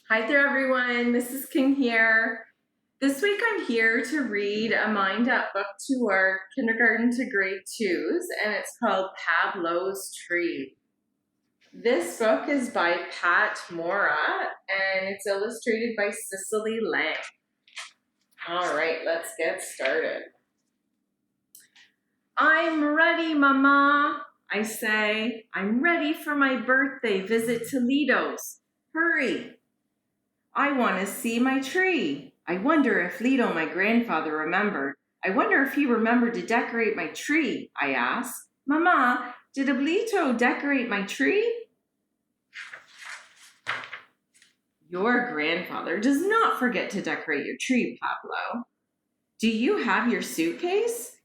Hi there, everyone. Mrs. King here. This week I'm here to read a Mind Up book to our kindergarten to grade 2s, and it's called Pablo'S Tree. This book is by Pat Mora, and it's illustrated by Cicely Lang. All right, let's get started. I'm ready, Mama, I say. I'm ready for my birthday visit to Lido's. Hurry. I want to see my tree. I wonder if Lido, my grandfather, remembered. I wonder if he remembered to decorate my tree, I asked. Mama, did Ablito decorate my tree? Your grandfather does not forget to decorate your tree, Pablo. Do you have your suitcase?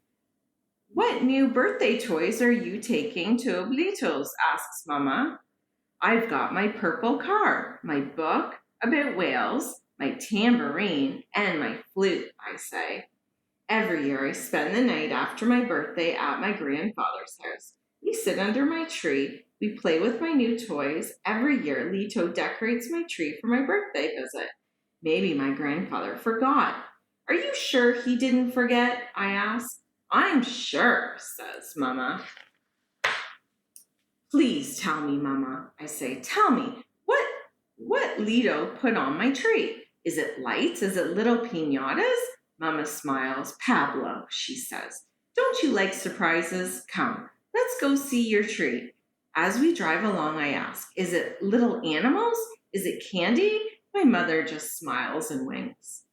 What new birthday toys are you taking to Ablito's? Asks Mama. I've got my purple car, my book about whales, my tambourine, and my flute, I say. Every year I spend the night after my birthday at my grandfather's house. We sit under my tree. We play with my new toys. Every year Lito decorates my tree for my birthday visit. Maybe my grandfather forgot. Are you sure he didn't forget? I ask. I'm sure, says Mama. Please tell me, Mama, I say. Tell me, what Lido put on my tree? Is it lights? Is it little piñatas? Mama smiles. Pablo, she says, don't you like surprises? Come, let's go see your tree. As we drive along, I ask, is it little animals? Is it candy? My mother just smiles and winks.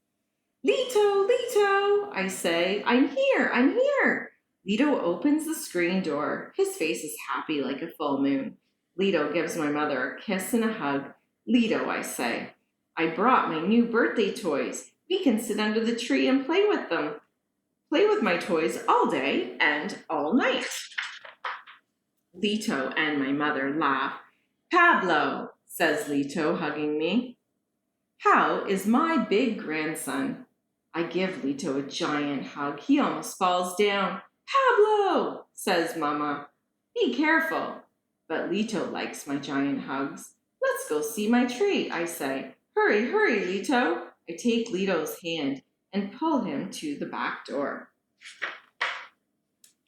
Lito, Lito, I say, I'm here. Lito opens the screen door. His face is happy like a full moon. Lito gives my mother a kiss and a hug. Lito, I say, I brought my new birthday toys. We can sit under the tree and play with them. Play with my toys all day and all night. Lito and my mother laugh. Pablo, says Lito, hugging me. How is my big grandson? I give Lito a giant hug. He almost falls down. Pablo, says Mama. Be careful. But Lito likes my giant hugs. Let's go see my tree, I say. Hurry, Lito. I take Lito's hand and pull him to the back door.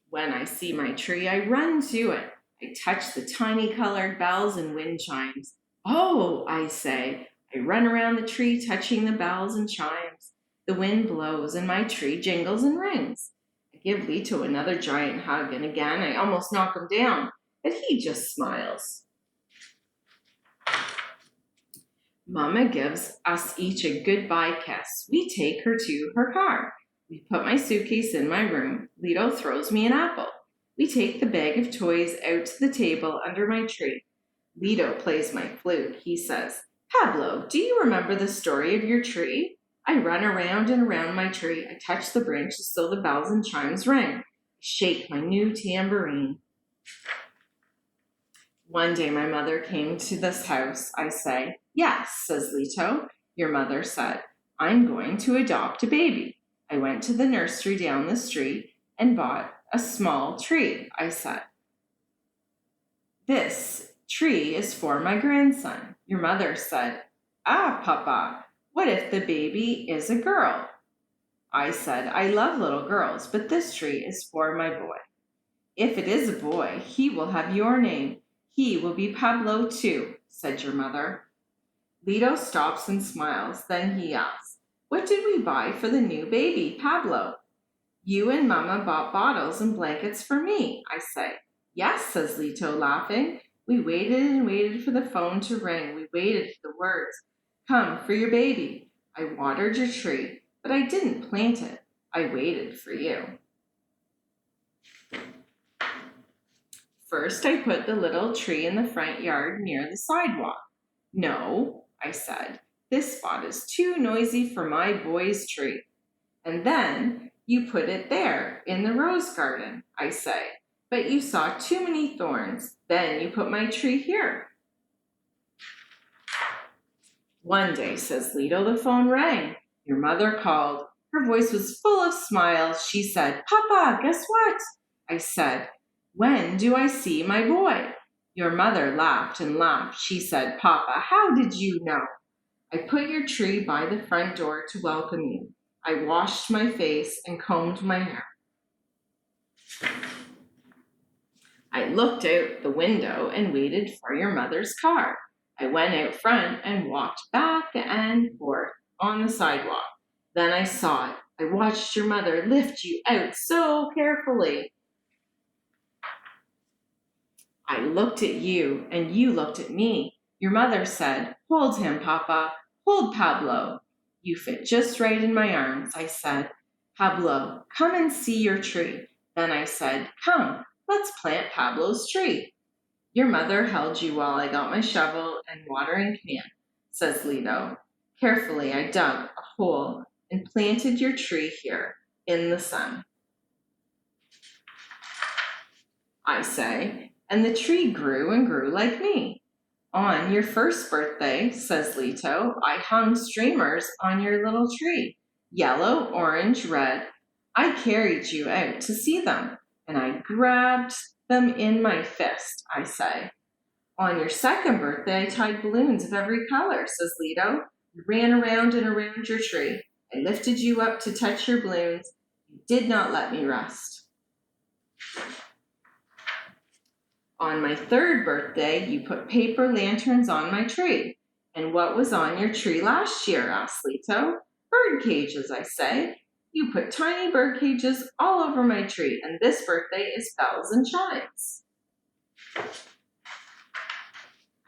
When I see my tree, I run to it. I touch the tiny colored bells and wind chimes. Oh, I say. I run around the tree touching the bells and chimes. The wind blows and my tree jingles and rings. I give Lito another giant hug, and again I almost knock him down, but he just smiles. Mama gives us each a goodbye kiss. We take her to her car. We put my suitcase in my room. Lito throws me an apple. We take the bag of toys out to the table under my tree. Lito plays my flute. He says, Pablo, do you remember the story of your tree? I run around and around my tree. I touch the branches so the bells and chimes ring. I shake my new tambourine. One day my mother came to this house. I say, yes, says Lito. Your mother said, I'm going to adopt a baby. I went to the nursery down the street and bought a small tree. I said, this tree is for my grandson. Your mother said, Papa, what if the baby is a girl? I said, I love little girls, but this tree is for my boy. If it is a boy, he will have your name. He will be Pablo too, said your mother. Lito stops and smiles. Then he asks, what did we buy for the new baby, Pablo? You and Mama bought bottles and blankets for me, I say. Yes, says Lito, laughing. We waited and waited for the phone to ring. We waited for the words, come for your baby. I watered your tree, but I didn't plant it. I waited for you. First, I put the little tree in the front yard near the sidewalk. No, I said, this spot is too noisy for my boy's tree. And then you put it there in the rose garden, I say, but you saw too many thorns. Then you put my tree here. One day, says Lito, the phone rang. Your mother called. Her voice was full of smiles. She said, Papa, guess what? I said, when do I see my boy? Your mother laughed and laughed. She said, Papa, how did you know? I put your tree by the front door to welcome you. I washed my face and combed my hair. I looked out the window and waited for your mother's car. I went out front and walked back and forth on the sidewalk. Then I saw it. I watched your mother lift you out so carefully. I looked at you and you looked at me. Your mother said, "Hold him, Papa. Hold Pablo." You fit just right in my arms. I said, "Pablo, come and see your tree." Then I said, "Come, let's plant Pablo's tree." Your mother held you while I got my shovel and watering can, says Lito. Carefully, I dug a hole and planted your tree here in the sun. I say, and the tree grew and grew like me. On your first birthday, says Lito, I hung streamers on your little tree, yellow, orange, red. I carried you out to see them, and I grabbed them in my fist, I say. On your second birthday, I tied balloons of every color, says Lito. You ran around and around your tree. I lifted you up to touch your balloons. You did not let me rest. On my third birthday, you put paper lanterns on my tree. And what was on your tree last year, asked Lito. Bird cages, I say. You put tiny bird cages all over my tree, and this birthday is bells and chimes.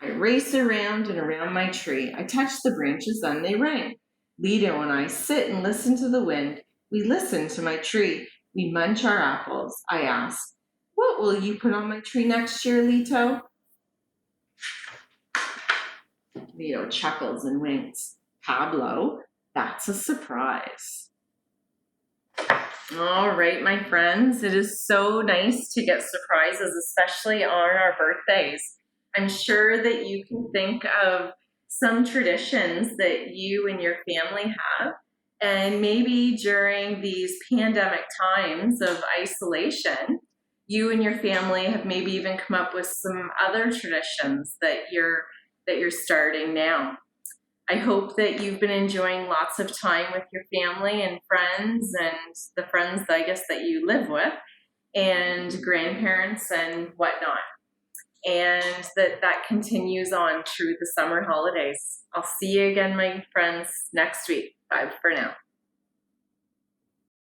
I race around and around my tree. I touch the branches, then they ring. Lito and I sit and listen to the wind. We listen to my tree. We munch our apples. I ask, what will you put on my tree next year, Lito? Lito chuckles and winks. Pablo, that's a surprise. All right, my friends, it is so nice to get surprises, especially on our birthdays. I'm sure that you can think of some traditions that you and your family have, and maybe during these pandemic times of isolation, you and your family have maybe even come up with some other traditions that you're starting now. I hope that you've been enjoying lots of time with your family and friends, and the friends, I guess, that you live with, and grandparents and whatnot. And that continues on through the summer holidays. I'll see you again, my friends, next week. Bye for now.